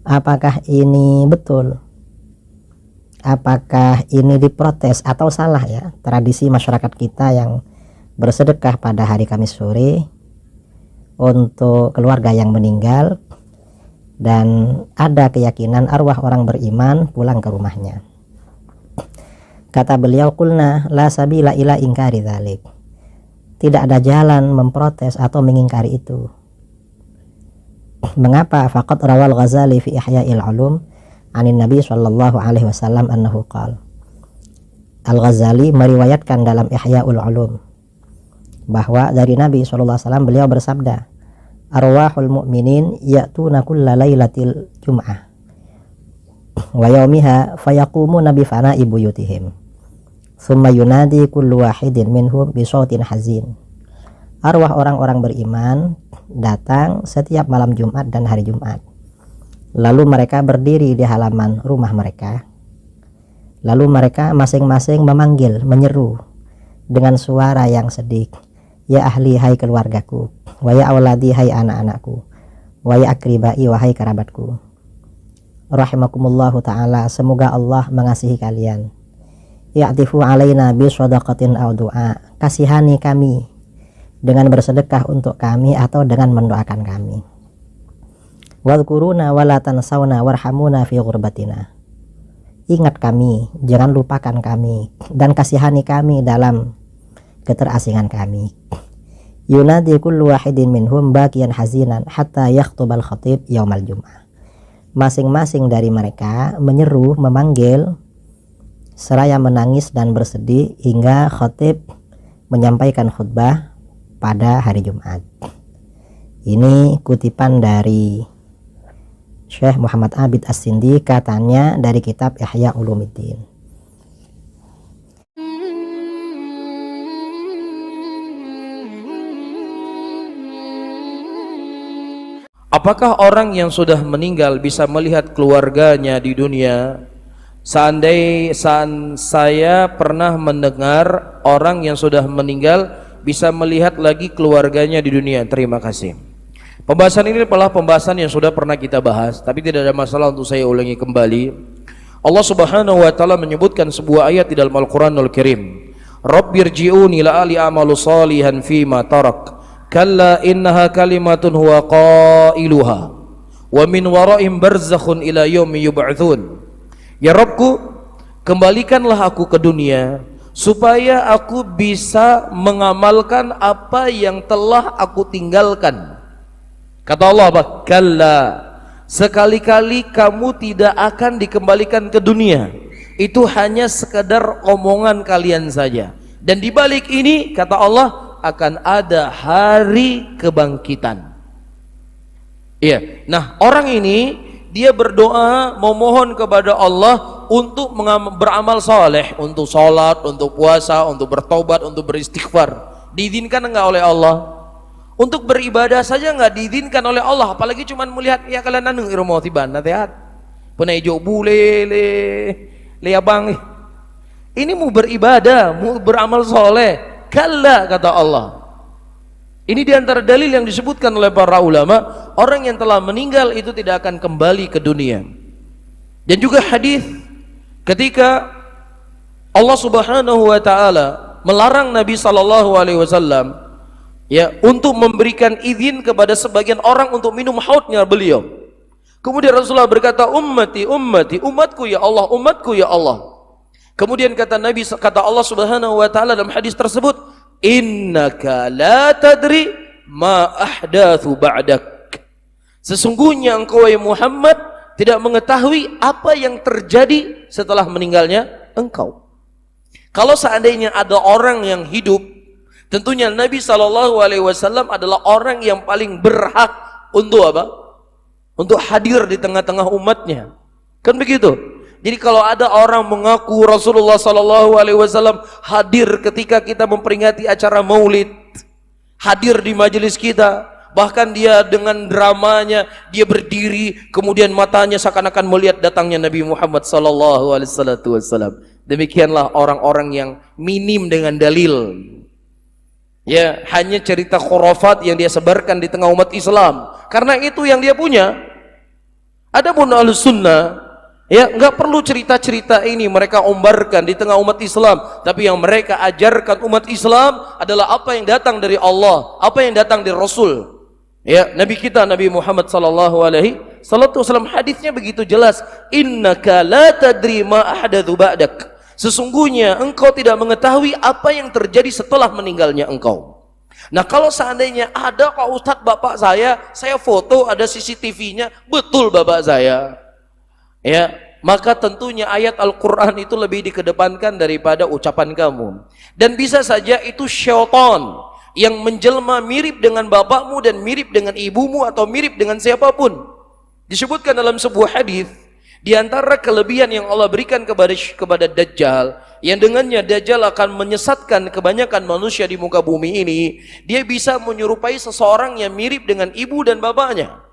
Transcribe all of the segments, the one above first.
Apakah ini betul? Apakah ini diprotes atau salah ya tradisi masyarakat kita yang bersedekah pada hari Kamis sore untuk keluarga yang meninggal, dan ada keyakinan arwah orang beriman pulang ke rumahnya. Kata beliau, qulna la sabila ila ingkari dzalik. Tidak ada jalan memprotes atau mengingkari itu. Mengapa? Faqad rawal Ghazali fi Ihya'il Ulum anin Nabi sallallahu alaihi wasallam annahu qala. Al-Ghazali meriwayatkan dalam Ihya'ul Ulum bahwa dari Nabi sallallahu alaihi wasallam beliau bersabda, arwahul mu'minin ya'tuna kulla lailatil jum'ah wa yaumiha fayaqumuna bi fana'i buyutihim thumma yunadi kullu wahidin minhum bi shautin hazin. Arwah orang-orang beriman datang setiap malam Jumat dan hari Jumat. Lalu mereka berdiri di halaman rumah mereka. Lalu mereka masing-masing memanggil, menyeru dengan suara yang sedih, ya ahli, hai keluargaku, wa ya auladi, hai anak-anakku, wa ya akribai, wahai kerabatku. Rahimakumullahu ta'ala, semoga Allah mengasihi kalian. Ya'tifu alaina bi shadaqatin aw du'a, kasihani kami dengan bersedekah untuk kami atau dengan mendoakan kami. Wadhkuruna wala tansawna warhamuna fi ghurbatina, ingat kami, jangan lupakan kami, dan kasihani kami dalam keterasingan kami. Yunadi kullu wahidin minhum baqiyan hazinan hatta yakhtubal khatib yaumal jum'ah. Masing-masing dari mereka menyeru, memanggil seraya menangis dan bersedih hingga khatib menyampaikan khutbah pada hari Jumat. Ini kutipan dari Syekh Muhammad Abid As-Sindi, katanya dari kitab Ihya Ulumuddin. Apakah orang yang sudah meninggal bisa melihat keluarganya di dunia? Saya pernah mendengar orang yang sudah meninggal bisa melihat lagi keluarganya di dunia. Terima kasih. Pembahasan ini adalah pembahasan yang sudah pernah kita bahas, tapi tidak ada masalah untuk saya ulangi kembali. Allah Subhanahu wa taala menyebutkan sebuah ayat di dalam Al-Qur'anul Karim. Rabbirji'uni la'ali a'malu salihan fima tarak. Kalla innaha kalimatun huwa qailuha wa min wara'im barzakhun ila yaumi yub'atsun. Ya Rabbku, kembalikanlah aku ke dunia supaya aku bisa mengamalkan apa yang telah aku tinggalkan. Kata Allah apa? Kalla, sekali-kali kamu tidak akan dikembalikan ke dunia. Itu hanya sekedar omongan kalian saja. Dan di balik ini kata Allah akan ada hari kebangkitan. Iya. Nah, orang ini dia berdoa memohon kepada Allah untuk beramal soleh, untuk sholat, untuk puasa, untuk bertobat, untuk beristighfar. Diizinkan enggak oleh Allah? Untuk beribadah saja enggak diizinkan oleh Allah, apalagi cuma melihat ya kalian anu irmo tiban nasihat. Punai jo bule le abang. Ini mau beribadah, mau beramal soleh. Kalla, kata Allah. Ini diantara dalil yang disebutkan oleh para ulama, orang yang telah meninggal itu tidak akan kembali ke dunia. Dan juga hadis ketika Allah Subhanahu wa taala melarang Nabi sallallahu alaihi wasallam ya untuk memberikan izin kepada sebagian orang untuk minum haudnya beliau. Kemudian Rasulullah berkata, ummati ummati, umatku ya Allah, umatku ya Allah. Kemudian kata Allah Subhanahu wa taala dalam hadis tersebut, innaka la tadri ma ahdatsu ba'dak. Sesungguhnya engkau ya Muhammad tidak mengetahui apa yang terjadi setelah meninggalnya engkau. Kalau seandainya ada orang yang hidup, tentunya Nabi SAW adalah orang yang paling berhak untuk apa? Untuk hadir di tengah-tengah umatnya. Kan begitu? Jadi kalau ada orang mengaku Rasulullah SAW hadir ketika kita memperingati acara maulid, hadir di majelis kita, bahkan dia dengan dramanya dia berdiri, kemudian matanya seakan-akan melihat datangnya Nabi Muhammad SAW. Demikianlah orang-orang yang minim dengan dalil. Ya, hanya cerita khurafat yang dia sebarkan di tengah umat Islam. Karena itu yang dia punya. Adapun Ahlus Sunnah, ya nggak perlu cerita-cerita ini mereka ombarkan di tengah umat Islam, tapi yang mereka ajarkan umat Islam adalah apa yang datang dari Allah, apa yang datang dari Rasul. Ya, Nabi kita Nabi Muhammad sallallahu alaihi wasallam, hadisnya begitu jelas, innaka la tadri ma ahdatsu ba'dak. Sesungguhnya engkau tidak mengetahui apa yang terjadi setelah meninggalnya engkau. Nah, kalau seandainya ada Pak Ustadz bapak saya foto ada CCTV-nya, betul bapak saya. Ya, maka tentunya ayat Al-Qur'an itu lebih dikedepankan daripada ucapan kamu. Dan bisa saja itu syaitan yang menjelma mirip dengan bapakmu dan mirip dengan ibumu atau mirip dengan siapapun. Disebutkan dalam sebuah hadis, di antara kelebihan yang Allah berikan kepada Dajjal, yang dengannya Dajjal akan menyesatkan kebanyakan manusia di muka bumi ini, dia bisa menyerupai seseorang yang mirip dengan ibu dan bapaknya.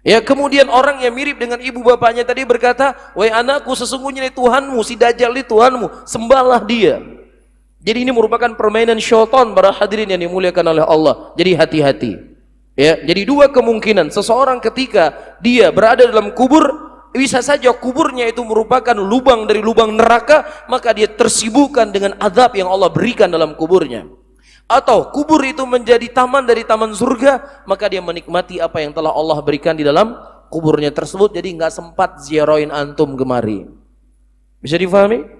Ya, kemudian orang yang mirip dengan ibu bapaknya tadi berkata, "Wahai anakku, sesungguhnya ini Tuhanmu, si Dajjal ini Tuhanmu, sembahlah dia." Jadi ini merupakan permainan syaitan para hadirin yang dimuliakan oleh Allah. Jadi hati-hati. Ya, jadi dua kemungkinan, seseorang ketika dia berada dalam kubur, bisa saja kuburnya itu merupakan lubang dari lubang neraka, maka dia tersibukkan dengan azab yang Allah berikan dalam kuburnya. Atau kubur itu menjadi taman dari taman surga, maka dia menikmati apa yang telah Allah berikan di dalam kuburnya tersebut. Jadi nggak sempat ziarahin antum gemari. Bisa difahami?